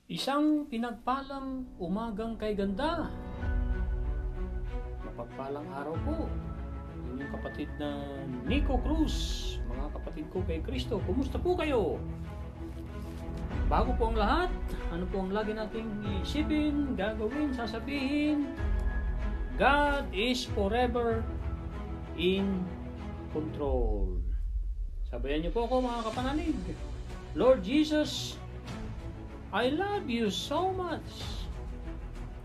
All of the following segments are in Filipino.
Isang pinagpalang umagang kay ganda. Mapagpalang araw po. Inyong kapatid na Nico Cruz. Mga kapatid ko kay Kristo, kumusta po kayo? Bago po ang lahat, ano po ang lagi nating isipin, gagawin, sasabihin? God is forever in control. Sabayan niyo po ako mga kapanalig. Lord Jesus, I love you so much.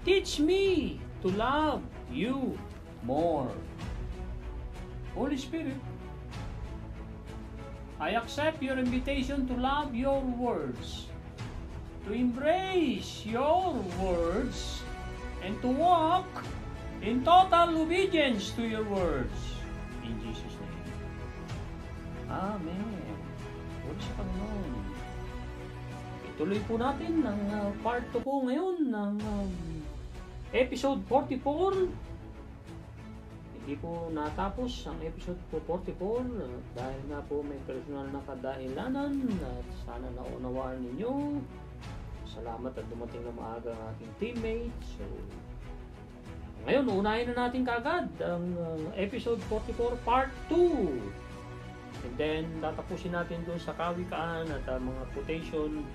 Teach me to love you more. Holy Spirit, I accept your invitation to love your words, to embrace your words, and to walk in total obedience to your words. In Jesus' name. Amen. Holy sa Panginoon. Ituloy po natin ang part 2 po ngayon ng episode 44. Hindi po natapos ang episode 44 dahil nga po may personal na kadahilanan at sana naunawaan ninyo. Salamat at dumating na maaga ang ating teammate. So, ngayon, unahin na natin kagad ang episode 44 part 2. And then, tatapusin natin doon sa kawikaan at mga quotation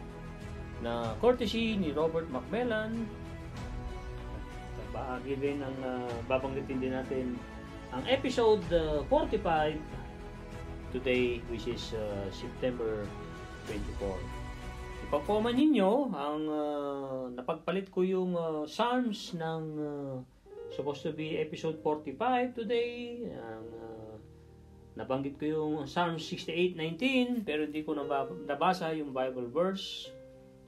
na courtesy ni Robert Macmillan. Bahagi din ang babanggitin din natin ang episode 45 today, which is September 24. Ipagpaman ninyo ang napagpalit ko yung Psalms ng supposed to be episode 45 today. Nabanggit ko yung Psalm 68:19 pero hindi ko nabasa yung Bible verse.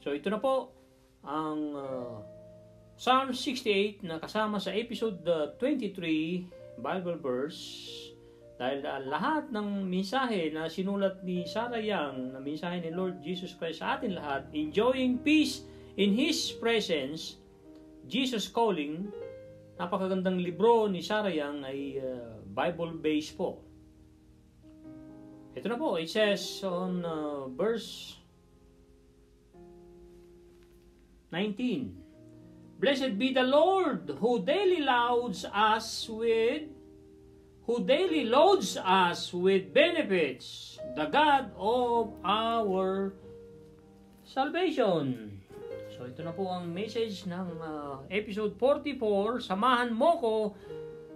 So ito na po ang Psalm 68 na kasama sa episode 23 Bible verse. Dahil lahat ng mensahe na sinulat ni Sarah Young, na mensahe ni Lord Jesus Christ sa atin lahat, enjoying peace in His presence, Jesus Calling, napakagandang libro ni Sarah Young ay Bible-based po. Ito na po, it says on verse 19, Blessed be the Lord who daily loads us with benefits, the God of our salvation. So ito na po ang message ng episode 44. Samahan mo ko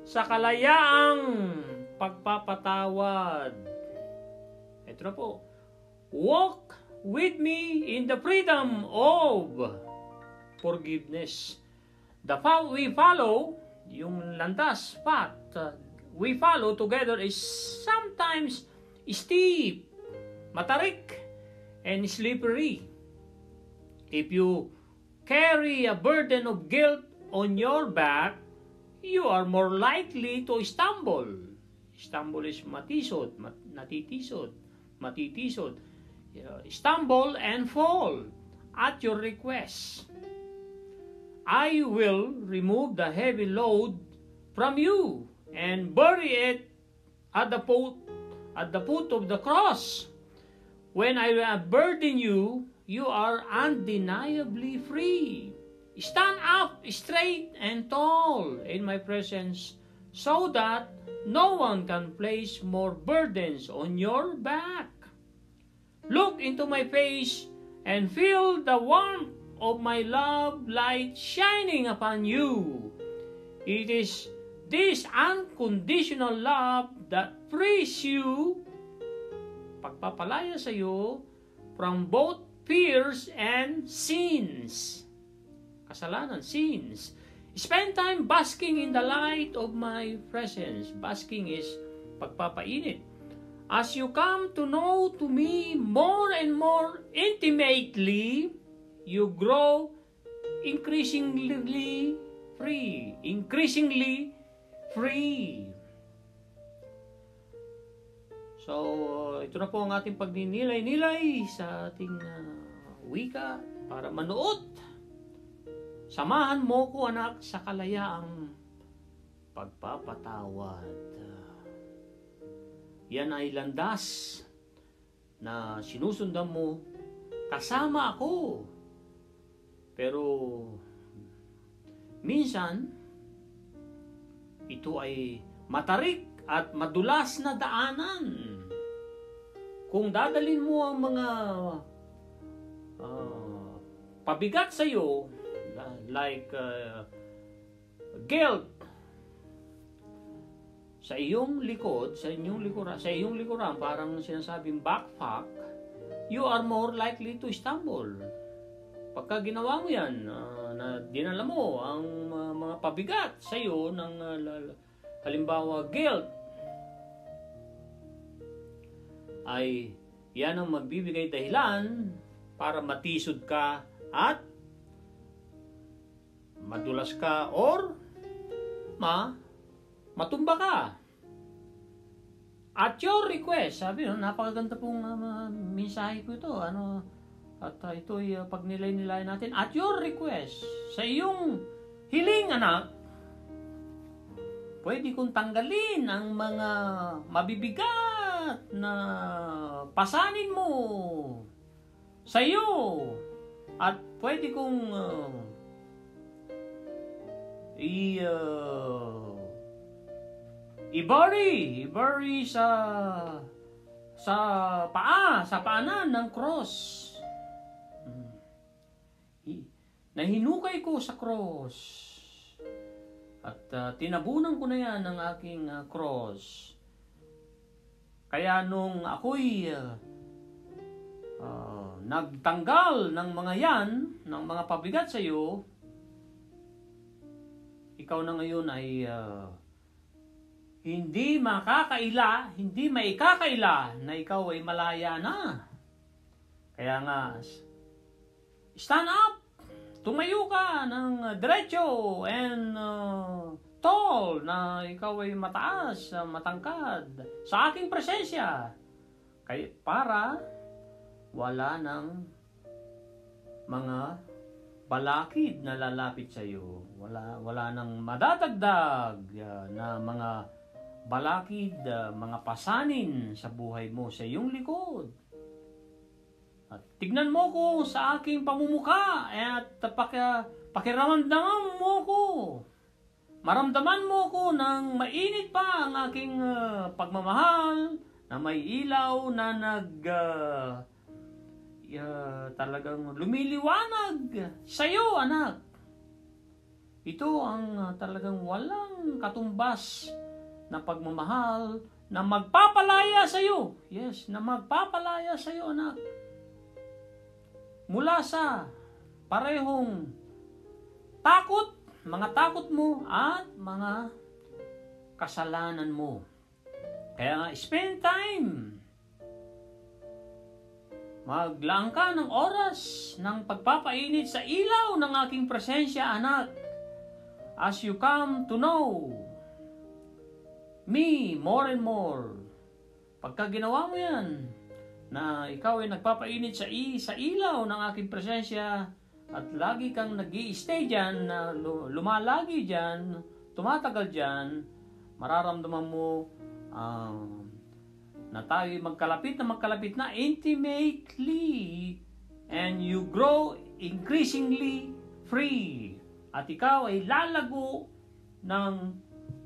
sa kalayaang pagpapatawad. Ito na po. Walk with me in the freedom of forgiveness. The path we follow, yung landas, path, we follow together is sometimes steep, matarik, and slippery. If you carry a burden of guilt on your back, you are more likely to stumble. Stumble is matisod, matitisod. Stumble and fall at your request. I will remove the heavy load from you and bury it at the foot of the cross. When I burden you, you are undeniably free. Stand up straight and tall in my presence so that no one can place more burdens on your back. Look into my face and feel the warmth of my love light shining upon you. It is this unconditional love that frees you, pagpapalaya sa iyo, from both fears and sins. Kasalanan, sins. Spend time basking in the light of my presence. Basking is pagpapainit. As you come to know to me more and more intimately, you grow increasingly free. So, ito na po ang ating pagninilay-nilay sa ating wika para manood. Samahan mo ko, anak, sa kalayaang pagpapatawad. Yan ay landas na sinusundan mo kasama ako minsan, ito ay matarik at madulas na daanan. Kung dadalhin mo ang mga pabigat sa iyo, like guilt, sa iyong likod, sa iyong likuran, parang sinasabing backpack, you are more likely to stumble. Pagka ginawa mo yan, na dinala mo ang mga pabigat sa iyo ng halimbawa guilt, ay yan ang magbibigay dahilan para matisod ka at madulas ka or matumba ka. At your request, sabi napakaganda pong mensahe ko ito. At ito'y pag nilay natin. At your request, sa iyong hiling, anak, pwede kong tanggalin ang mga mabibigat na pasanin mo sa iyo. At pwede kong i-bury sa paanan ng cross. Nahinukay ko sa cross. At tinabunan ko na yan ng aking cross. Kaya nung ako'y nagtanggal ng mga yan, ng mga pabigat sa iyo, ikaw na ngayon ay hindi maikakaila na ikaw ay malaya na. Kaya nga, stand up! Tumayo ka ng diretso and tall na ikaw ay mataas, matangkad sa aking presensya. Kaya para wala ng mga balakid na lalapit sa iyo. Wala nang madadagdag na mga balakid, mga pasanin sa buhay mo, sa iyong likod. At tignan mo ko sa aking pamumuka at pakiramdaman mo ko. Maramdaman mo ko ng mainit pa ang aking pagmamahal na may ilaw na talagang lumiliwanag sa iyo, anak. Ito ang talagang walang katumbas na pagmamahal na magpapalaya sa iyo. Yes, na magpapalaya sa iyo, anak. Mula sa parehong takot, mga takot mo at mga kasalanan mo. Kaya nga, spend time. Maglaan ka ng oras ng pagpapainit sa ilaw ng aking presensya, anak. As you come to know me more and more. Pagka ginawa mo yan, na ikaw ay nagpapainit sa ilaw ng aking presensya at lagi kang nag-i-stay dyan, lumalagi dyan, tumatagal dyan, mararamdaman mo na tayo magkalapit na intimately, and you grow increasingly free. At ikaw ay lalago ng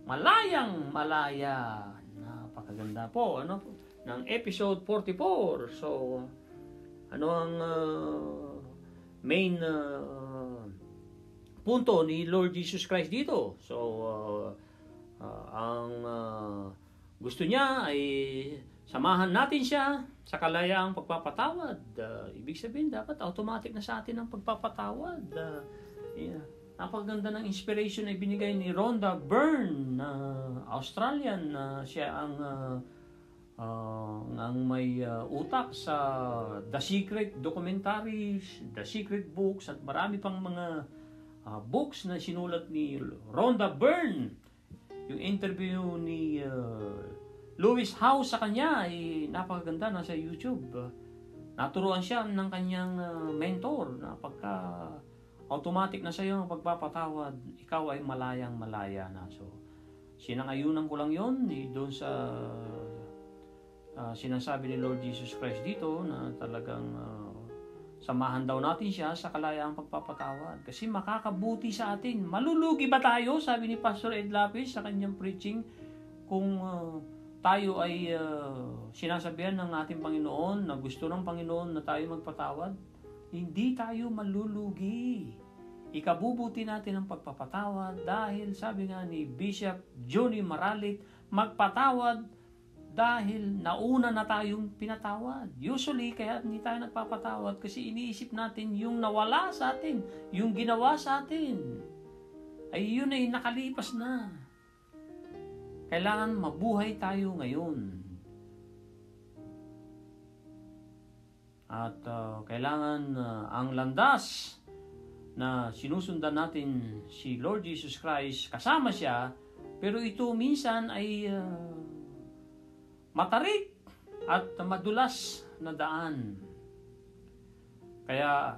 malayang malaya. Napakaganda po, ng episode 44. So, ano ang main punto ni Lord Jesus Christ dito? So, ang gusto niya ay samahan natin siya sa kalayaang pagpapatawad. Ibig sabihin, dapat automatic na sa atin ang pagpapatawad. Napakaganda ng inspiration na ibinigay ni Rhonda Byrne, Australian, na siya ang may utak sa The Secret documentaries, The Secret books, at marami pang mga books na sinulat ni Rhonda Byrne. Yung interview ni Lewis Howes sa kanya ay napakaganda, nasa YouTube. Naturuan siya ng kanyang mentor na pagka automatic na sa iyo ang pagpapatawad, ikaw ay malayang malaya na. So, sinangayunan ko lang yun doon sa sinasabi ni Lord Jesus Christ dito, na talagang Samahan daw natin siya sa kalayaang pagpapatawad kasi makakabuti sa atin. Malulugi ba tayo? Sabi ni Pastor Ed Lapis sa kanyang preaching, kung tayo ay sinasabihan ng ating Panginoon na gusto ng Panginoon na tayo magpatawad. Hindi tayo malulugi. Ikabubuti natin ang pagpapatawad dahil sabi nga ni Bishop Johnny Maralit, magpatawad dahil nauna na tayong pinatawad. Usually, kaya hindi tayo nagpapatawad kasi iniisip natin yung nawala sa atin, yung ginawa sa atin, ay yun ay nakalipas na. Kailangan mabuhay tayo ngayon. At kailangan ang landas na sinusundan natin si Lord Jesus Christ, kasama siya, pero ito minsan ay matarik at madulas na daan. Kaya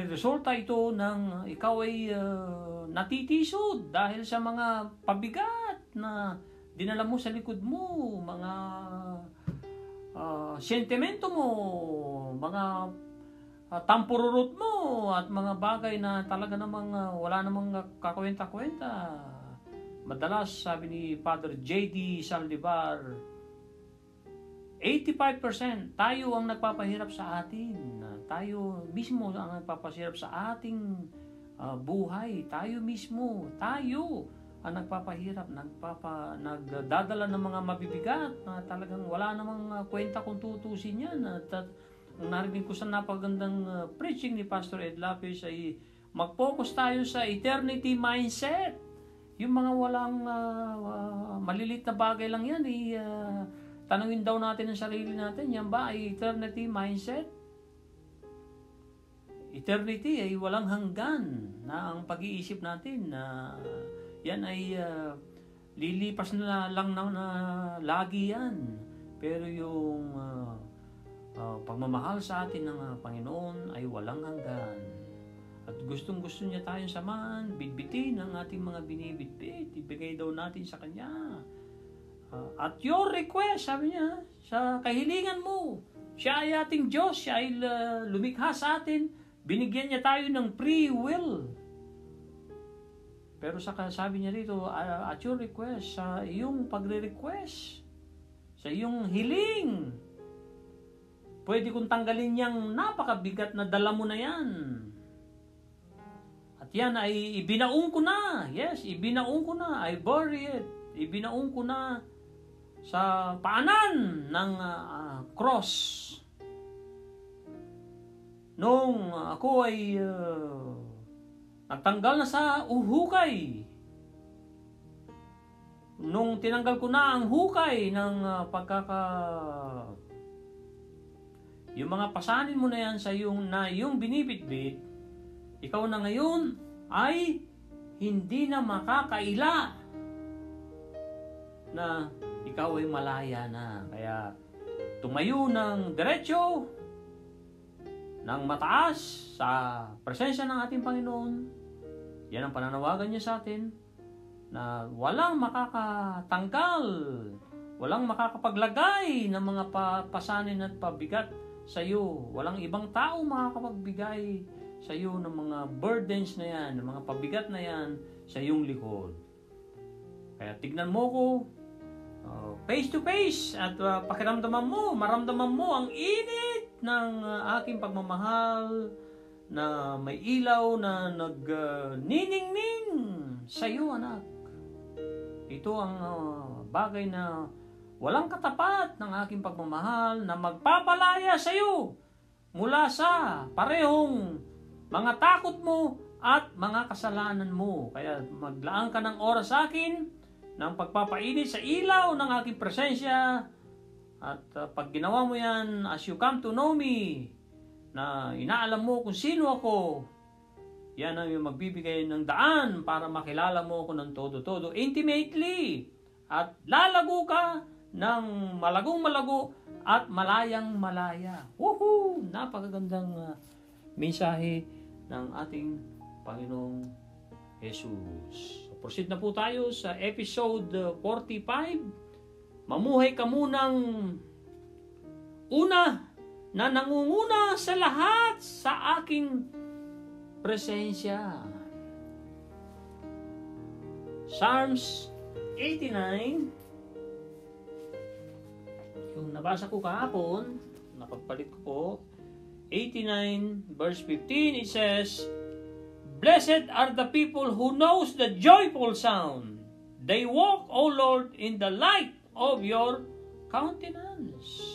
resulta ito ng ikaw ay natitisod dahil sa mga pabigat na dinala mo sa likod mo, mga sentimento mo, mga tampururot mo, at mga bagay na talaga namang wala namang kakwenta-kwenta. Madalas, sabi ni Father J.D. Saldivar, 85% tayo ang nagpapahirap sa atin. Tayo mismo ang nagpapahirap sa ating buhay. Tayo mismo, tayo ang nagpapahirap, nagdadala ng mga mabibigat na talagang wala namang kwenta kung tutusin yan. At narinig ko sa napagandang preaching ni Pastor Ed Lapis ay mag-focus tayo sa eternity mindset. Yung mga walang malilit na bagay lang yan, tanungin daw natin ang sarili natin, yan ba ay eternity mindset? Eternity ay walang hanggan na ang pag-iisip natin na yan ay lilipas na lang na lagi yan. Pero yung pagmamahal sa atin ng Panginoon ay walang hanggan. At gustong-gusto niya tayong samahan, bitbitin ang ating mga binibitbit, ibigay daw natin sa Kanya. At your request, sabi niya, sa kahilingan mo, siya ay ating Diyos, siya ay lumikha sa atin, binigyan niya tayo ng free will. Pero sabi niya rito, at your request, sa iyong pagre-request, sa iyong hiling, pwede kong tanggalin niyang napakabigat na dala mo na yan. At yan ay ibinaong ko na. Yes, ibinaong ko na. I bury it. Ibinaong ko na sa paanan ng cross. Nung ako ay nagtanggal na sa uhukay. Nung tinanggal ko na ang hukay ng yung mga pasanin mo na yan sa yung binibitbit, ikaw na ngayon ay hindi na makakaila na ikaw ay malaya na. Kaya tumayo ng diretsyo, ng mataas sa presensya ng ating Panginoon. Yan ang pananawagan niya sa atin na walang makakatanggal, walang makakapaglagay ng mga pasanin at pabigat sa iyo. Walang ibang tao makakapagbigay sa iyo ng mga burdens na yan, ng mga pabigat na yan sa iyong likod. Kaya tignan mo ko face to face at maramdaman mo ang init ng aking pagmamahal na may ilaw na nagniningning sa iyo, anak. Ito ang bagay na walang katapat ng aking pagmamahal na magpapalaya sa iyo mula sa parehong mga takot mo at mga kasalanan mo. Kaya maglaan ka ng oras sa akin ng pagpapainit sa ilaw ng aking presensya. At pag ginawa mo yan, as you come to know me, na inaalam mo kung sino ako, yan ang magbibigay ng daan para makilala mo ako ng todo-todo, intimately. At lalago ka ng malagong-malago at malayang-malaya. Woohoo! Napakagandang mensahe ng ating Panginoong Jesus. So, proceed na po tayo sa episode 45. Mamuhay ka munang una na nangunguna sa lahat sa aking presensya. Psalms 89, yung nabasa ko kahapon, napagpalit ko po, 89 verse 15, it says, "Blessed are the people who knows the joyful sound. They walk, O Lord, in the light of your countenance."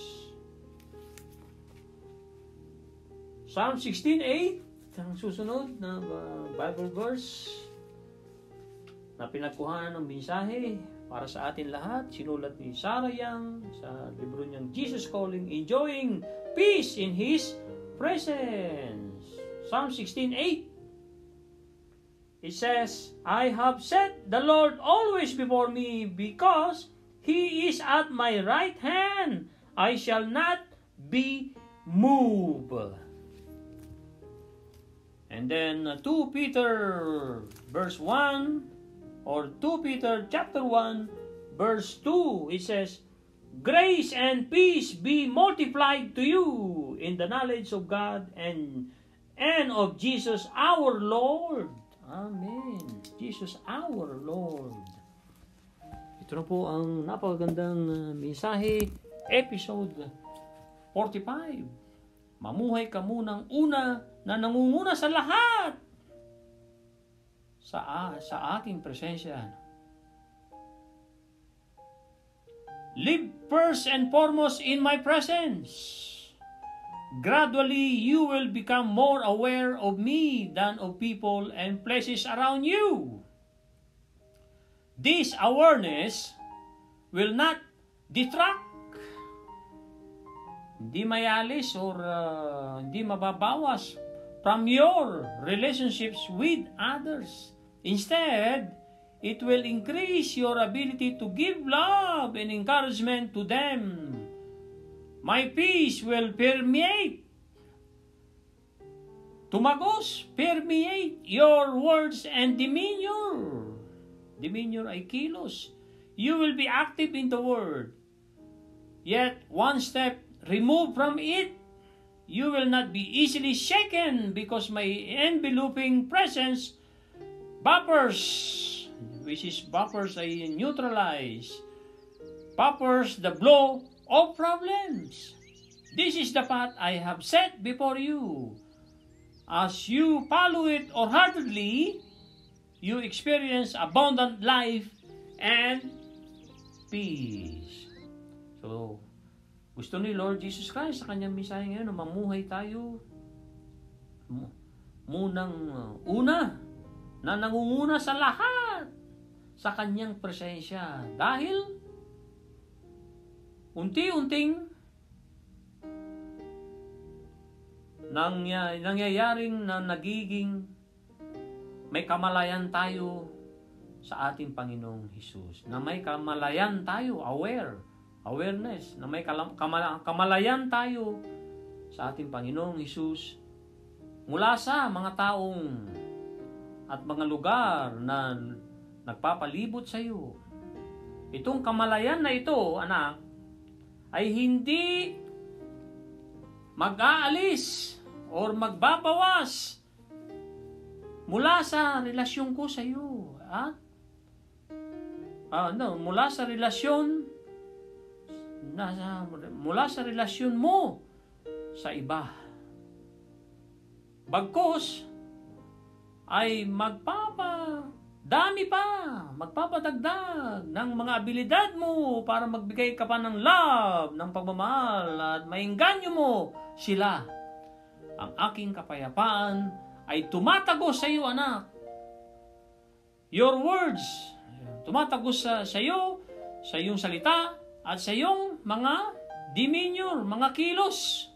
Psalm 16:8, ang susunod na Bible verse na pinagkuhanan ng mensahe para sa atin lahat, sinulat ni Sarah Young sa libro niyang Jesus Calling, Enjoying Peace in His Presence. Psalm 16:8. It says, "I have set the Lord always before me, because He is at my right hand. I shall not be moved." And then 2 Peter verse 1, or 2 Peter chapter 1 verse 2, it says, "Grace and peace be multiplied to you in the knowledge of God and of Jesus our Lord." Amen. Jesus our Lord. Ito na po ang napakagandang mensahe, episode 45. Mamuhay ka munang una na nangunguna sa lahat sa aking presensya. Live first and foremost in my presence. Gradually, you will become more aware of me than of people and places around you. This awareness will not detract, hindi mayalis or hindi mababawas from your relationships with others. Instead, it will increase your ability to give love and encouragement to them. My peace will permeate, tumagos, permeate your words and demeanor. Demeanor ay kilos. You will be active in the word. Yet, one step removed from it, you will not be easily shaken, because my enveloping presence buffers, which is buffers ay neutralize, buffers the blow of problems. This is the path I have set before you. As you follow it wholeheartedly, you experience abundant life and peace. So, gusto ni Lord Jesus Christ sa kanyang mensahe ngayon na mamuhay tayo munang una na nangunguna sa lahat sa kanyang presensya. Dahil unti-unting nangyayaring na nagiging may kamalayan tayo sa ating Panginoong Hesus. Na may kamalayan tayo, awareness, na may kamalayan tayo sa ating Panginoong Hesus mula sa mga taong at mga lugar na nagpapalibot sa iyo. Itong kamalayan na ito, anak, ay hindi mag-aalis or magbabawas mula sa relasyon ko sa iyo. Mula sa relasyon mo sa iba. Bagkus ay magpapadagdag ng mga abilidad mo para magbigay ka pa ng love, ng pagmamahal, at maingganyo mo sila. Ang aking kapayapaan ay tumatagos sa iyo, anak. Your words, tumatagos sa iyo, sa iyong salita, at sa iyong mga demeanor, mga kilos.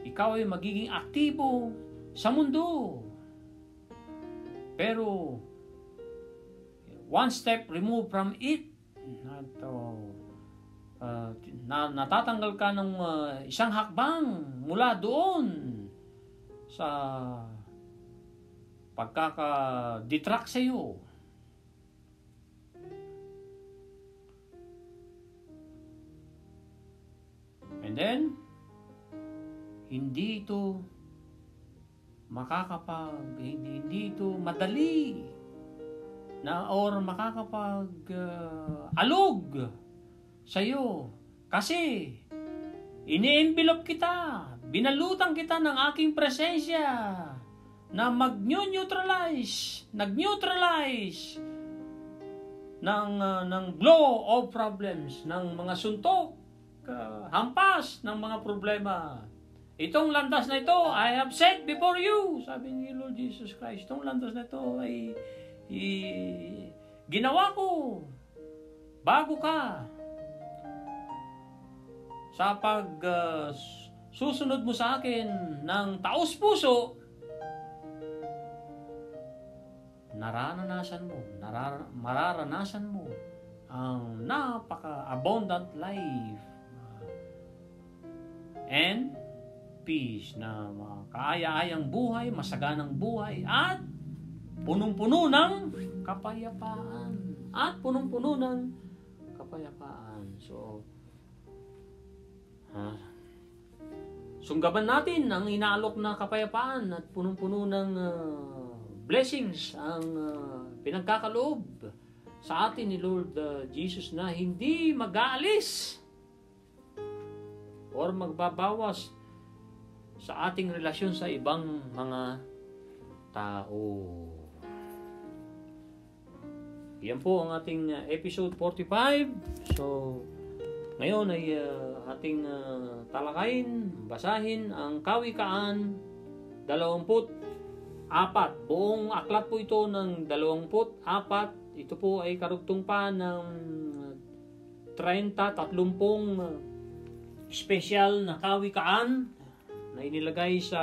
Ikaw ay magiging aktibo sa mundo. Pero, one step removed from it, natatanggal ka ng isang hakbang mula doon sa pagkaka-detract sa iyo. And then, hindi ito hindi ito madali na or alog sa'yo. Kasi, ini-envelope kita, binalutan kita ng aking presensya na nag-neutralize ng blow of problems, ng mga suntok, hampas ng mga problema. Itong landas na ito, I have set before you, sabi ni Lord Jesus Christ. Itong landas na ito ay ginawa ko bago ka sa susunod mo sa akin ng taos-puso. Mararanasan mo ang napaka-abundant life and peace, na kaaya-ayang buhay, masaganang buhay, at punong-puno ng kapayapaan. So, sunggaban natin ang inaalok na kapayapaan at punong-puno ng blessings ang pinagkakaloob sa atin ni Lord Jesus, na hindi mag-aalis or magbabawas sa ating relasyon sa ibang mga tao. Yan po ang ating episode 45. So, ngayon ay ating talakayin, basahin ang Kawikaan 24. Buong aklat po ito ng 24. Ito po ay karugtong pa ng 30 special na kawikaan na inilagay sa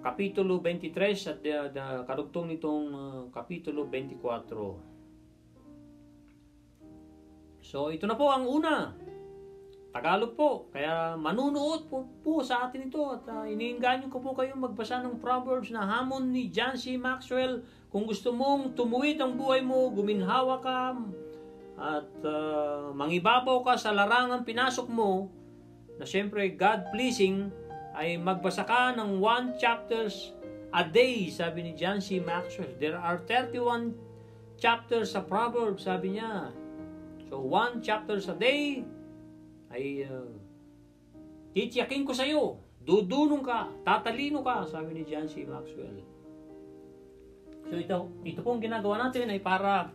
Kapitulo 23 at karugtong nitong Kapitulo 24. So, ito na po ang una. Tagalog po. Kaya manunood po sa atin ito. At iniinganyo ko po kayong magbasa ng Proverbs na hamon ni John C. Maxwell. Kung gusto mong tumuwid ang buhay mo, guminhawa ka, at mangibabaw ka sa larangang pinasok mo, na siyempre God-pleasing, ay magbasa ka ng 1 chapters a day, sabi ni John C. Maxwell. There are 31 chapters sa Proverbs, sabi niya. So, 1 chapters a day ay titiyakin ko sa iyo, dudunong ka, tatalino ka, sabi ni John C. Maxwell. So, ito pong ginagawa natin ay para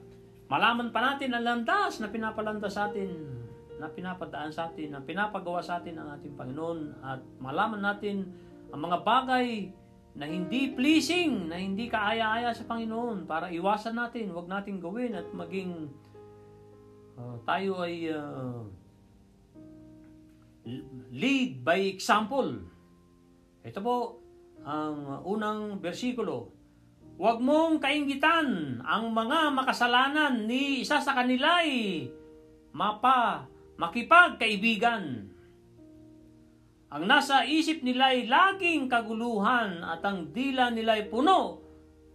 malaman pa natin ang landas na pinapalandas sa atin, na pinapadaan sa atin, na pinapagawa sa atin ang ating Panginoon, at malaman natin ang mga bagay na hindi pleasing, na hindi kaaya-aya sa Panginoon, para iwasan natin, huwag natin gawin, at maging tayo ay lead by example. Ito po ang unang bersikulo. Huwag mong kainggitan ang mga makasalanan ni isa sa kanila'y makipagkaibigan. Ang nasa isip nila'y laging kaguluhan at ang dila nila'y puno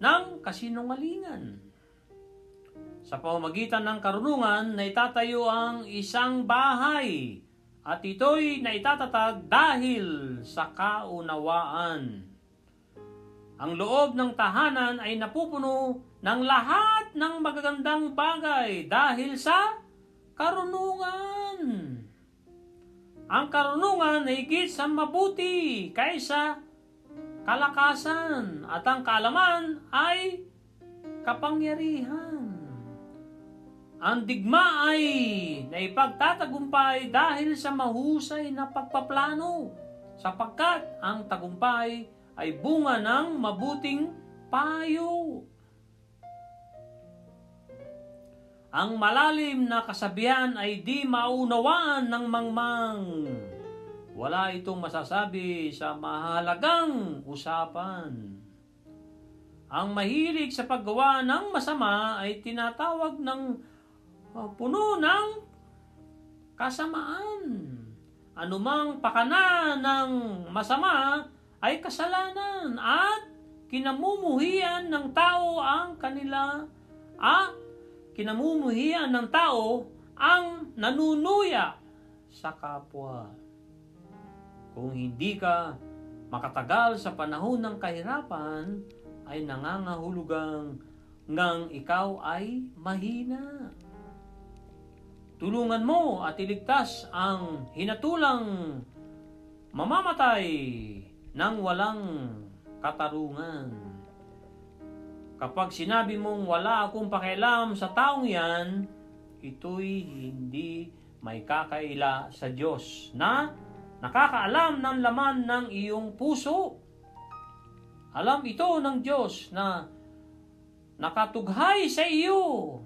ng kasinungalingan. Sa pamamagitan ng karunungan, naitatayo ang isang bahay at ito'y naitatagag dahil sa kaunawaan. Ang loob ng tahanan ay napupuno ng lahat ng magagandang bagay dahil sa karunungan. Ang karunungan ay higit sa mabuti kaysa kalakasan, at ang kaalaman ay kapangyarihan. Ang digma ay naipagtatagumpay dahil sa mahusay na pagpaplano, sapagkat ang tagumpay ay bunga ng mabuting payo. Ang malalim na kasabihan ay di maunawaan ng mangmang. Wala itong masasabi sa mahalagang usapan. Ang mahilig sa paggawa ng masama ay tinatawag ng puno ng kasamaan. Anumang pakana ng masama ay kasalanan, at kinamumuhian ng tao ang nanunuya. sa kapwa. Kung hindi ka makatagal sa panahon ng kahirapan, ay nangangahulugang ngang ikaw ay mahina. Tulungan mo at iligtas ang hinatulang mamamatay ng walang katarungan. Kapag sinabi mong wala akong pakialam sa taong yan, ito'y hindi may kakaila sa Diyos na nakakaalam ng laman ng iyong puso. Alam ito ng Diyos na nakatughay sa iyo.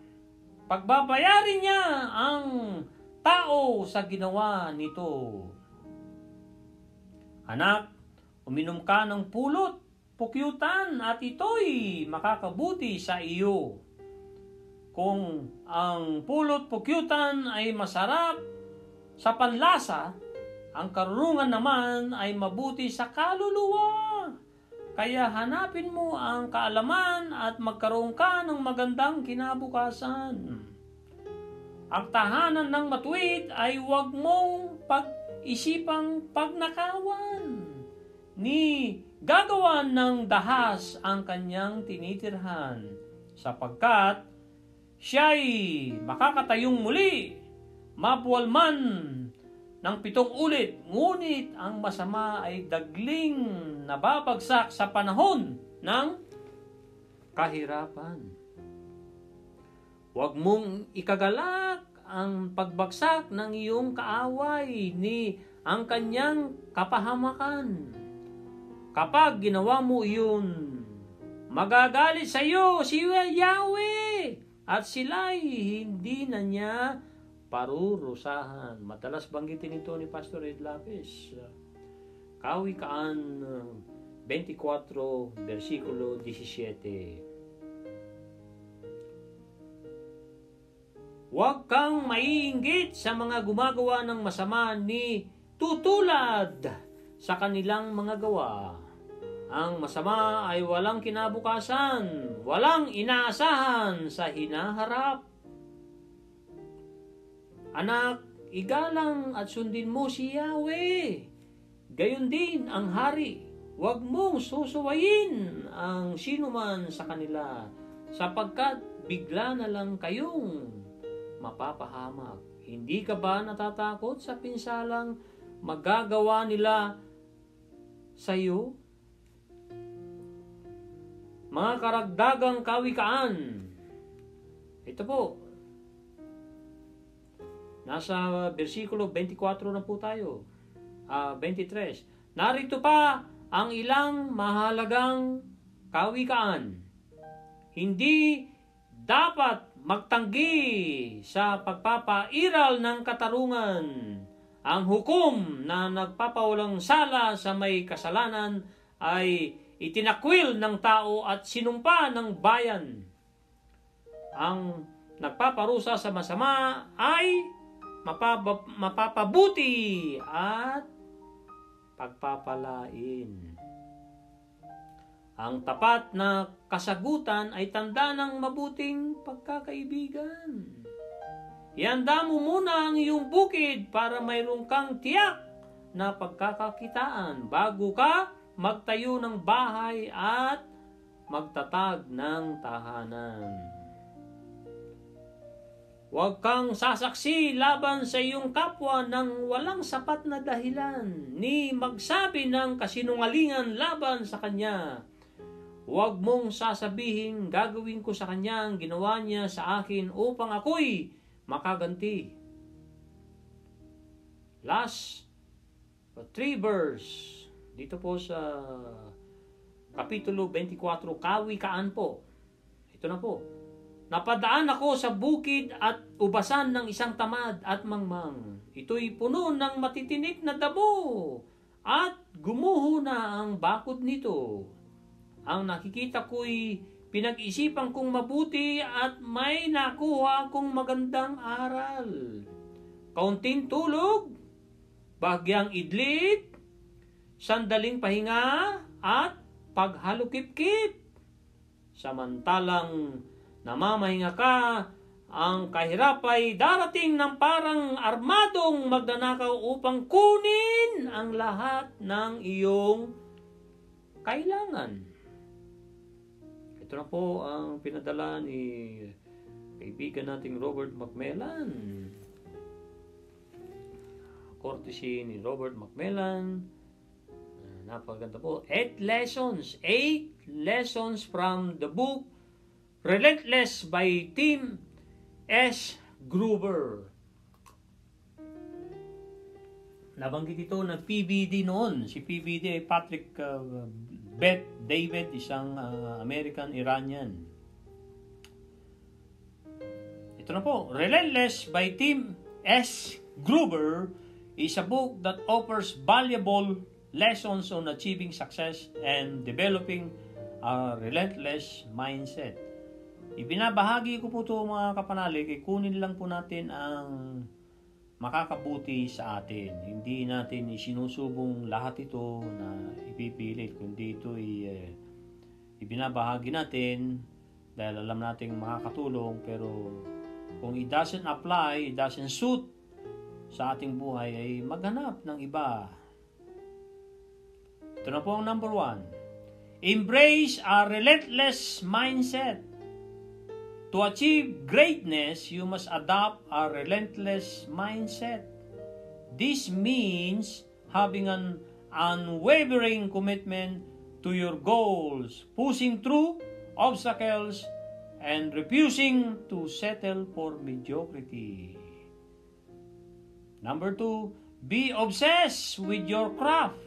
Pagbabayarin niya ang tao sa ginawa nito. Anak, uminom ka ng pulot, pukyutan, at ito'y makakabuti sa iyo. Kung ang pulot pukyutan ay masarap sa panlasa, ang karunungan naman ay mabuti sa kaluluwa. Kaya hanapin mo ang kaalaman at magkaroon ka ng magandang kinabukasan. Ang tahanan ng matuwid ay huwag mong pag-isipang pagnakawan, ni gagawan ng dahas ang kanyang tinitirhan, sapagkat siya'y makakatayong muli, mabuwal man ng 7 ulit, ngunit ang masama ay dagling nababagsak sa panahon ng kahirapan. Huwag mong ikagalak ang pagbagsak ng iyong kaaway ni ang kanyang kapahamakan. Kapag ginawa mo iyon, magagalit sa iyo si Yahweh at sila'y hindi na niya parurusahan. Madalas banggitin ito ni Pastor Ed Lapis. Kawikaan 24, versikulo 17. Huwag kang maiinggit sa mga gumagawa ng masama ni tutulad sa kanilang mga gawa. Ang masama ay walang kinabukasan, walang inaasahan sa hinaharap. Anak, igalang at sundin mo si Yahweh. Gayon din ang hari. Huwag mong susuwayin ang sinuman sa kanila, sapagkat bigla na lang kayong mapapahamak. Hindi ka ba natatakot sa pinsalang magagawa nila sa iyo? Mga karagdagang kawikaan. Ito po. Nasa versikulo 24 na po tayo. 23. Narito pa ang ilang mahalagang kawikaan. Hindi dapat magtanggi sa pagpapairal ng katarungan. Ang hukom na nagpapawalang sala sa may kasalanan ay itinakwil ng tao at sinumpa ng bayan. Ang nagpaparusa sa masama ay mapapabuti at pagpapalain. Ang tapat na kasagutan ay tanda ng mabuting pagkakaibigan. Ihanda mo muna ang iyong bukid para mayroon kang tiyak na pagkakakitaan bago ka magtayo ng bahay at magtatag ng tahanan. Huwag kang sasaksi laban sa iyong kapwa ng walang sapat na dahilan, ni magsabi ng kasinungalingan laban sa kanya. Huwag mong sasabihin, gagawin ko sa kanya ang ginawa niya sa akin upang ako'y makaganti. Last 3 verse dito po sa Kapitulo 24, Kawikaan po. Ito na po. Napadaan ako sa bukid at ubasan ng isang tamad at mangmang. Ito'y puno ng matitinik na damo at gumuho na ang bakod nito. Ang nakikita ko'y pinag-isipan kong mabuti at may nakuha akong magandang aral. Kaunting tulog, bagyang idlip, sandaling pahinga at paghalukip-kip. Samantalang namamahinga ka ang kahirap ay darating ng parang armadong magnanakaw upang kunin ang lahat ng iyong kailangan. Ito na po ang pinadala ni kaibigan nating Robert McMillan. Courtesy ni Robert McMillan. Napakaganda po. 8 lessons from the book Relentless by Tim S. Gruber. Nabanggit ito ng PBD noon. Si PBD ay Patrick Bet David, isang American-Iranian. Ito na po. Relentless by Tim S. Gruber is a book that offers valuable lessons on achieving success and developing a relentless mindset. Ibinabahagi ko po ito mga kapanalig, kunin lang po natin ang makakabuti sa atin. Hindi natin isinusubong lahat ito na ipipilit, kundi ito ibinabahagi natin dahil alam natin makakatulong, pero kung it doesn't apply, it doesn't suit sa ating buhay, ay maghanap ng iba. Ito na po ang number 1. Embrace a relentless mindset. To achieve greatness, you must adopt a relentless mindset. This means having an unwavering commitment to your goals, pushing through obstacles, and refusing to settle for mediocrity. Number 2, be obsessed with your craft.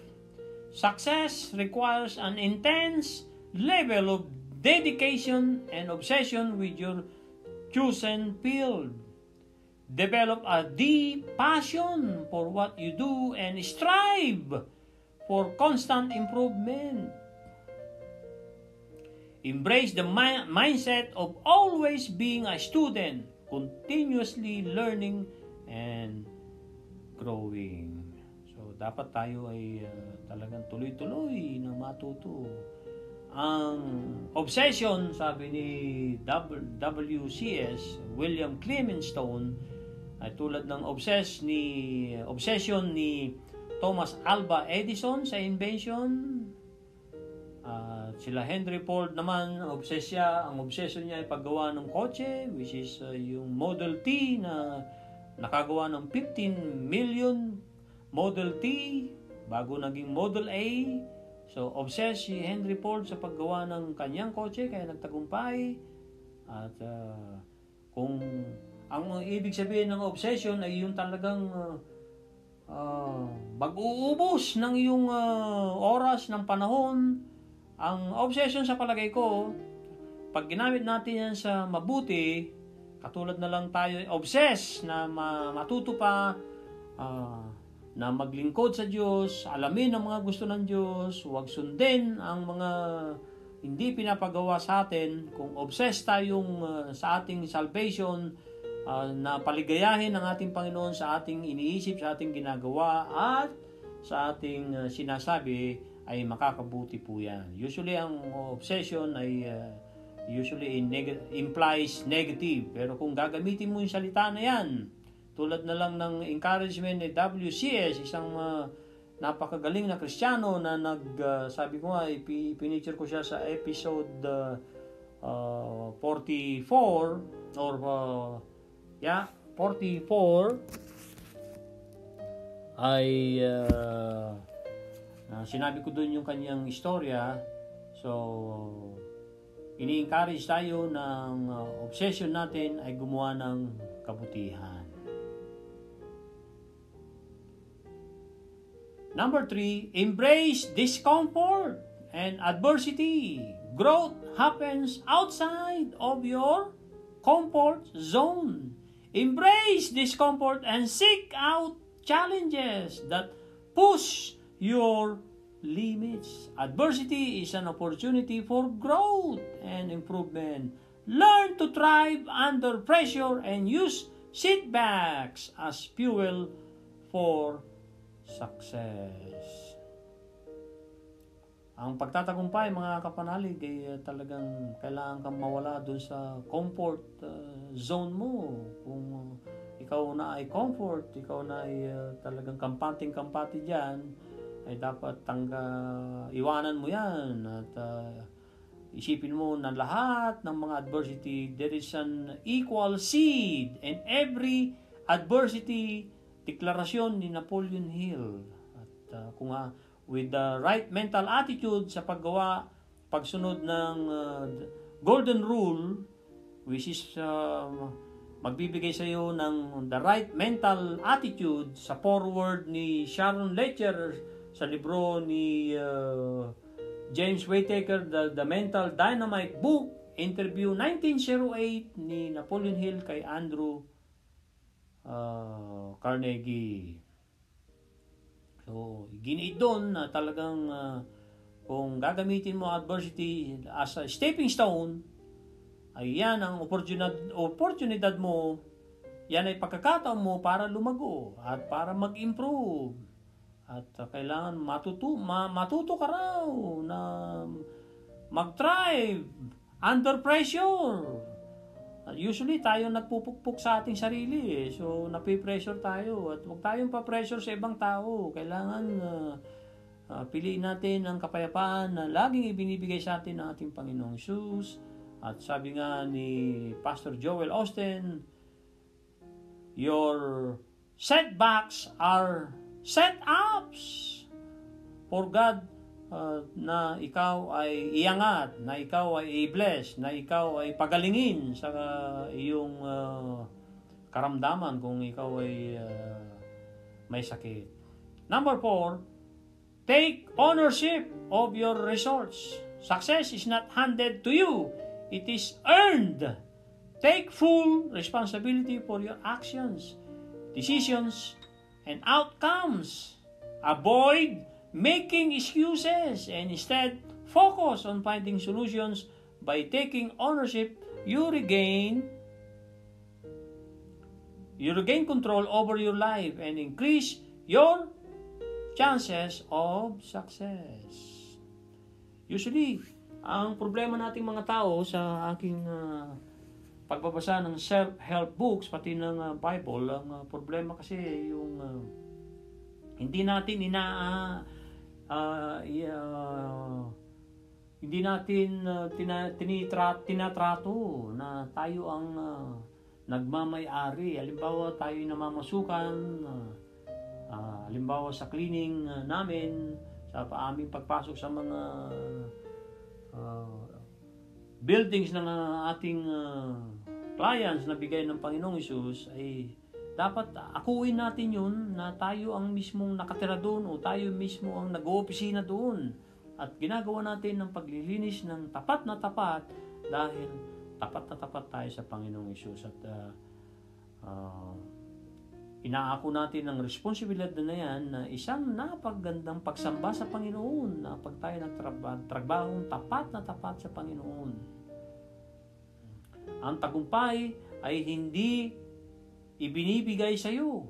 Success requires an intense level of dedication and obsession with your chosen field. Develop a deep passion for what you do and strive for constant improvement. Embrace the mindset of always being a student, continuously learning and growing. So, dapat tayo ay talagang tuloy-tuloy na matuto. Ang obsession, sabi ni WCS, William Clement Stone, ay tulad ng obsession ni Thomas Alva Edison sa invention. Sila Henry Ford naman, ang obsession niya ay paggawa ng kotse, which is yung Model T na nakagawa ng 15 million Model T bago naging Model A. So, obsessed si Henry Ford sa paggawa ng kanyang kotse, kaya nagtagumpay. At kung ang ibig sabihin ng obsession ay yung talagang mag-uubos ng iyong oras, ng panahon. Ang obsession sa palagay ko, pag ginamit natin yan sa mabuti, katulad na lang tayo obsessed na matuto pa, na maglingkod sa Diyos, alamin ang mga gusto ng Diyos, huwag sundin ang mga hindi pinapagawa sa atin. Kung obsessed tayong sa ating salvation, na paligayahin ang ating Panginoon sa ating iniisip, sa ating ginagawa, at sa ating sinasabi, ay makakabuti po yan. Usually, ang obsession ay implies negative. Pero kung gagamitin mo yung salita na yan, tulad na lang ng encouragement ni WCS, isang napakagaling na Kristiyano na sabi ko nga, pinicture ko siya sa episode 44 or 44 ay sinabi ko doon yung kanyang istorya. So, ini-encourage tayo ng obsession natin ay gumawa ng kabutihan. Number 3, embrace discomfort and adversity. Growth happens outside of your comfort zone. Embrace discomfort and seek out challenges that push your limits. Adversity is an opportunity for growth and improvement. Learn to thrive under pressure and use setbacks as fuel for success. Ang pagtatagumpay, mga kapanalig, ay talagang kailangan kang mawala doon sa comfort zone mo. Kung ikaw na ay comfort, ikaw na ay talagang kampating-kampati dyan, ay dapat iwanan mo yan at isipin mo na lahat ng mga adversity, there is an equal seed in every adversity, deklarasyon ni Napoleon Hill. At kung with the right mental attitude sa pagsunod ng golden rule, which is magbibigay sa iyo ng the right mental attitude sa foreword ni Sharon Lechter sa libro ni James Whittaker, the Mental Dynamite Book, interview 1908 ni Napoleon Hill kay Andrew Carnegie. So, giniit doon na talagang kung gagamitin mo adversity as a stepping stone, ay yan ang oportunidad mo, yan ay pagkakataon mo para lumago at para mag-improve. At kailangan matuto ka raw na mag-thrive under pressure. Usually tayo nagpupukpuk sa ating sarili so napipressure tayo at huwag tayong pa-pressure sa ibang tao. Kailangan piliin natin ang kapayapaan na laging ibinibigay sa atin ng ating Panginoong Jesus. At sabi nga ni Pastor Joel Austin, your setbacks are set-ups for God na ikaw ay iangat, na ikaw ay i-bless, na ikaw ay pagalingin sa iyong karamdaman kung ikaw ay may sakit. Number 4, take ownership of your results. Success is not handed to you, it is earned. Take full responsibility for your actions, decisions, and outcomes. Avoid making excuses and instead focus on finding solutions. By taking ownership, you regain control over your life and increase your chances of success. Usually, ang problema nating mga tao sa aking pagbabasa ng self-help books, pati ng Bible, ang problema kasi yung hindi natin tinatrato na tayo ang nagmamay-ari. Halimbawa, tayo namamasukan, halimbawa sa cleaning namin, sa aming pagpasok sa mga buildings ng ating clients na bigay ng Panginoong Hesus, ay dapat akuin natin yun na tayo ang mismong nakatira doon o tayo mismo ang nag-oopisina doon at ginagawa natin ng paglilinis ng tapat na tapat dahil tapat na tapat tayo sa Panginoong Hesus at inaako natin ang responsibilidad na yan na isang napagandang pagsamba sa Panginoon na pag tayo nagtrabahong tapat na tapat sa Panginoon. Ang tagumpay ay hindi ibinibigay sa iyo.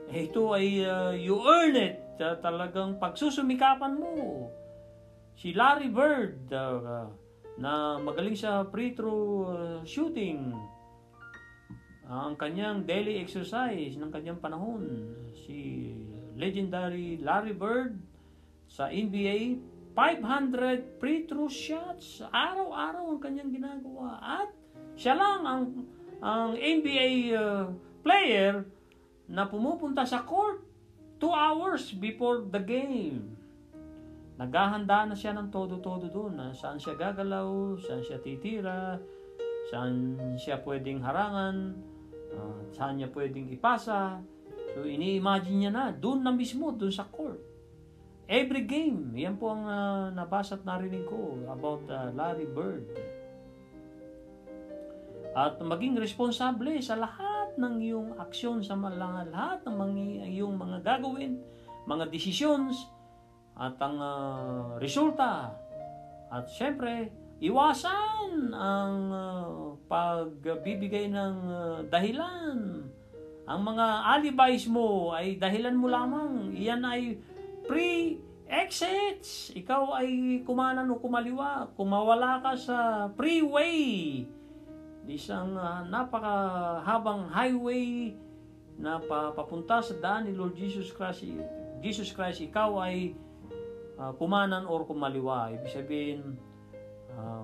Ito ay you earn it. Talagang pagsusumikapan mo. Si Larry Bird na magaling sa free throw shooting, ang kanyang daily exercise ng kanyang panahon, si legendary Larry Bird sa NBA, 500 free throw shots araw-araw ang kanyang ginagawa at siya lang ang NBA player na pumupunta sa court 2 hours before the game. Naghahanda na siya ng todo-todo doon. Saan siya gagalaw, saan siya titira, saan siya pwedeng harangan, saan niya pwedeng ipasa. So, ini-imagine niya na, doon na mismo, doon sa court. Every game, yan po ang nabasa at narinig ko about Larry Bird. At maging responsable sa lahat ng iyong aksyon, sa lahat ng iyong mga gagawin, mga decisions, at ang resulta. At syempre, iwasan ang pagbibigay ng dahilan. Ang mga alibis mo ay dahilan mo lamang. Iyan ay exits. Ikaw ay kumanan o kumaliwa. Kumawala ka sa freeway. Isang napakahabang highway na papunta sa daan ni Lord Jesus Christ. Ikaw ay kumanan or kumaliwa. Ibig sabihin,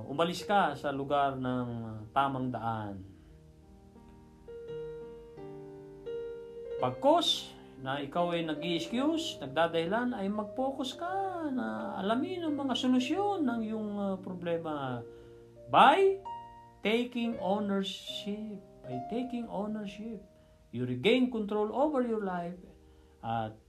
umalis ka sa lugar ng tamang daan. Pagkos na ikaw ay nag-i-excuse, nagdadahilan, ay mag-focus ka na alamin ang mga solusyon ng iyong problema by taking ownership. You regain control over your life at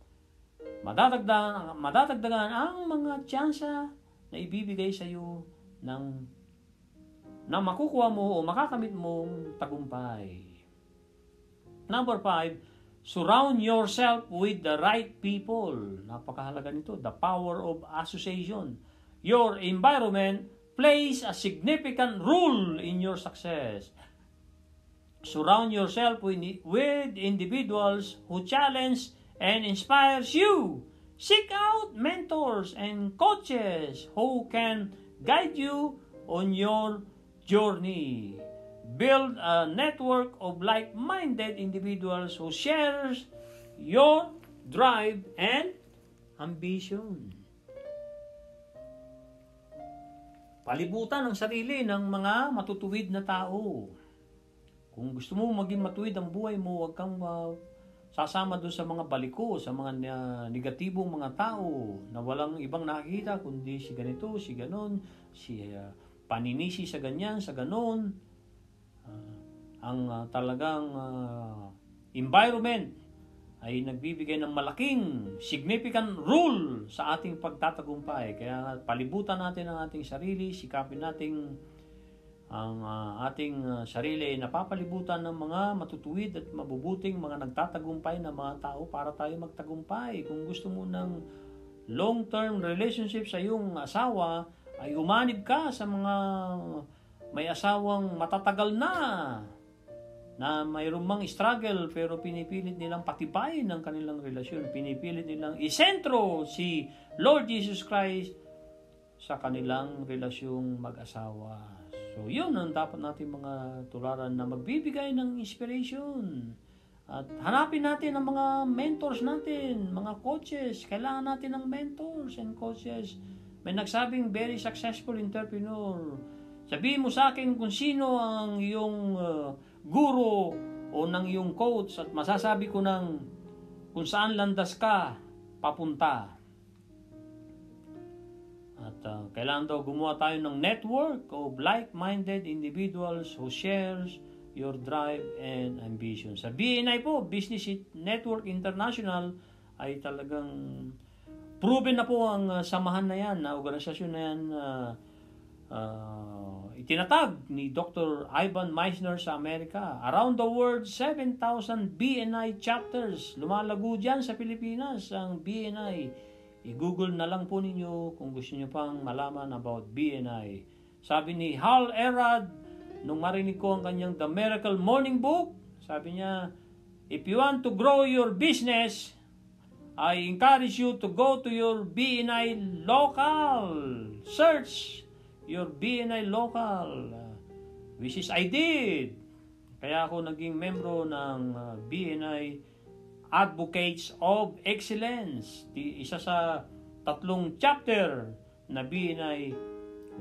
madadagdagan ang mga tsansa na ibibigay sa iyo na makukuha mo o makakamit mong tagumpay. Number 5, surround yourself with the right people. Napakahalaga nito. The power of association. Your environment plays a significant role in your success. Surround yourself with individuals who challenge and inspires you. Seek out mentors and coaches who can guide you on your journey. Build a network of like-minded individuals who shares your drive and ambition. Palibutan ang sarili ng mga matutuwid na tao. Kung gusto mo maging matuwid ang buhay mo, huwag kang sasama doon sa mga baliko, sa mga negatibong mga tao na walang ibang nakikita kundi si ganito, si ganon, si paninisi sa ganyan, sa ganon. Ang talagang environment ay nagbibigay ng malaking significant role sa ating pagtatagumpay. Kaya palibutan natin ang ating sarili, sikapin natin ang ating sarili ay napapalibutan ng mga matutuwid at mabubuting mga nagtatagumpay na mga tao para tayo magtagumpay. Kung gusto mo ng long-term relationship sa iyong asawa, ay umanib ka sa mga may asawang matatagal na mayroong mang struggle pero pinipilit nilang patibayin ang kanilang relasyon. Pinipilit nilang isentro si Lord Jesus Christ sa kanilang relasyong mag-asawa. So, yun ang dapat natin mga tularan na magbibigay ng inspiration. At hanapin natin ang mga mentors natin, mga coaches. Kailangan natin ng mentors and coaches. May nagsabing very successful entrepreneur. Sabihin mo sa akin kung sino ang iyong guro o ng iyong coach at masasabi ko ng kung saan landas ka papunta. At kailangan daw gumawa tayo ng network of like-minded individuals who shares your drive and ambition. Sa BNI po, Business Network International, ay talagang proven na po ang samahan na yan, na organisasyon na yan, itinatag ni Dr. Ivan Misner sa Amerika. Around the world, 7,000 BNI chapters. Lumalago dyan sa Pilipinas ang BNI. I-google na lang po ninyo kung gusto nyo pang malaman about BNI. Sabi ni Hal Elrod, nung marinig ko ang kanyang The Miracle Morning Book, sabi niya, if you want to grow your business, I encourage you to go to your BNI local. Search your BNI local. Which is I did. Kaya ako naging membro ng BNI Advocates of Excellence. Isa sa 3 chapter na BNI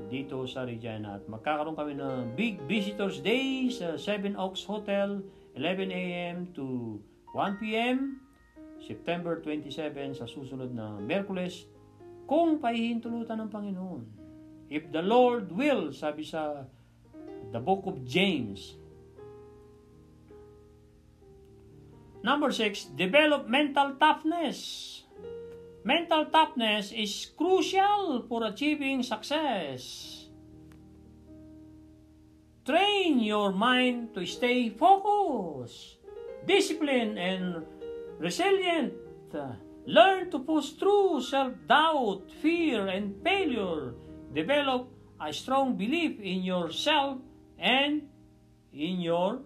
dito sa Regina. At magkakaroon kami ng Big Visitors Day sa 7 Oaks Hotel, 11 a.m. to 1 p.m. September 27 sa susunod na Miyerkules, kung pahihintulutan ng Panginoon. If the Lord will, sabi sa the book of James. Number 6, develop mental toughness. Mental toughness is crucial for achieving success. Train your mind to stay focused, disciplined, and resilient. Learn to push through self-doubt, fear, and failure. Develop a strong belief in yourself and in your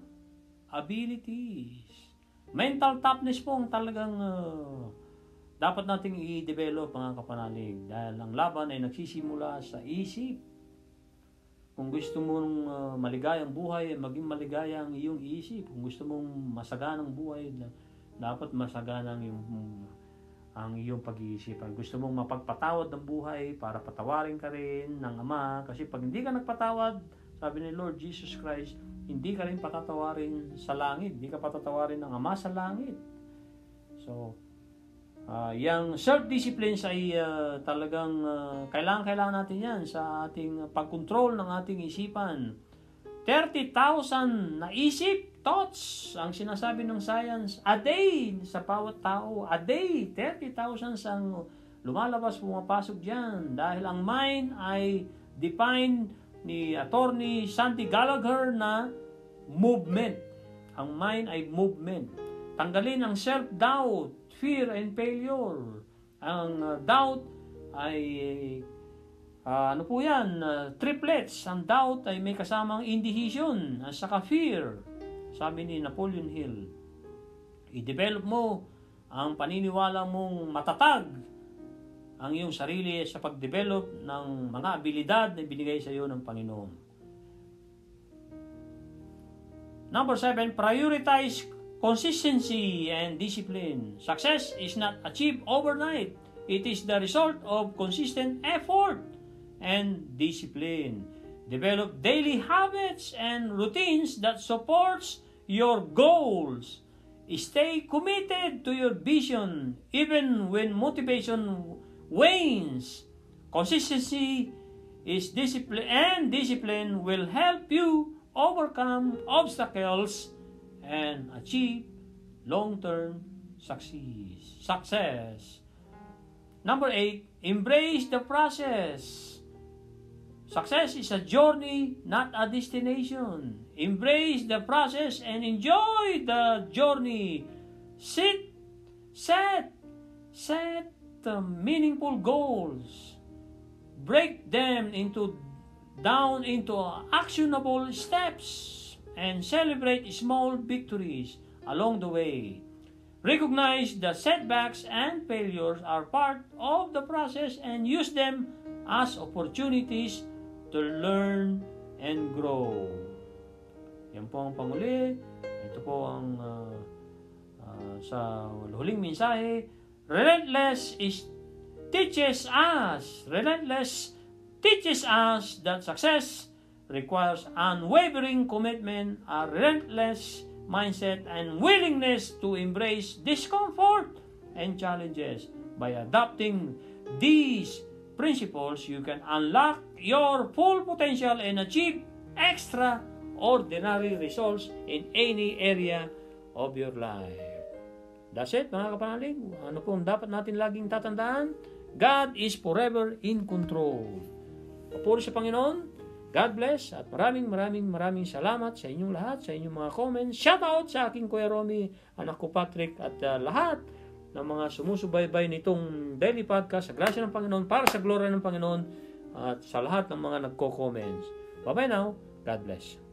abilities. Mental toughness po ang talagang dapat nating i-develop mga kapanalig dahil ang laban ay nagsisimula sa isip. Kung gusto mong maligayang buhay, maging maligaya ang iyong isip. Kung gusto mong masaganang buhay, dapat masagana ang iyong pag-iisip. Kung gusto mong mapagpatawad ng buhay para patawarin ka rin ng Ama, kasi pag hindi ka nagpatawad, sabi ni Lord Jesus Christ, hindi ka rin patatawarin sa langit, hindi ka patatawarin ng Ama sa langit. So, yung self-discipline ay talagang kailangan natin yan sa ating pag-control ng ating isipan. 30,000 na isip, thoughts, ang sinasabi ng science, a day sa bawat tao. A day, 30,000 ang lumalabas, pumapasok dyan. Dahil ang mind ay defined ni Attorney Sandy Gallagher na movement. Ang mind ay movement. Tanggalin ang self-doubt, fear and failure. Ang doubt ay triplets. Ang doubt ay may kasamang indecision at saka fear. Sabi ni Napoleon Hill, i-develop mo ang paniniwala mong matatag ang iyong sarili sa pag-develop ng mga abilidad na binigay sa iyo ng Panginoon. Number 7, prioritize consistency and discipline. Success is not achieved overnight. It is the result of consistent effort and discipline. Develop daily habits and routines that supports your goals. Stay committed to your vision even when motivation wanes. Consistency is discipline, and discipline will help you overcome obstacles and achieve long-term success. Number 8, embrace the process. Success is a journey, not a destination. Embrace the process and enjoy the journey. Set meaningful goals. Break them down into actionable steps and celebrate small victories along the way. Recognize the setbacks and failures are part of the process and use them as opportunities to learn and grow. Yan po ang panguli. Ito po ang sa huling mensahe. Relentless teaches us that success requires unwavering commitment, a relentless mindset, and willingness to embrace discomfort and challenges. By adopting these principles, you can unlock your full potential and achieve extraordinary results in any area of your life. That's it, mga kapanalig. Ano po dapat natin laging tatandaan? God is forever in control. Papuri sa Panginoon. God bless at maraming salamat sa inyong lahat, sa inyong mga comments. Shout out sa aking Kuya Romy, anak ko Patrick, at lahat ng mga sumusubaybay nitong daily podcast sa grasya ng Panginoon, para sa glory ng Panginoon, at sa lahat ng mga nagko-comments. Bye-bye now. God bless.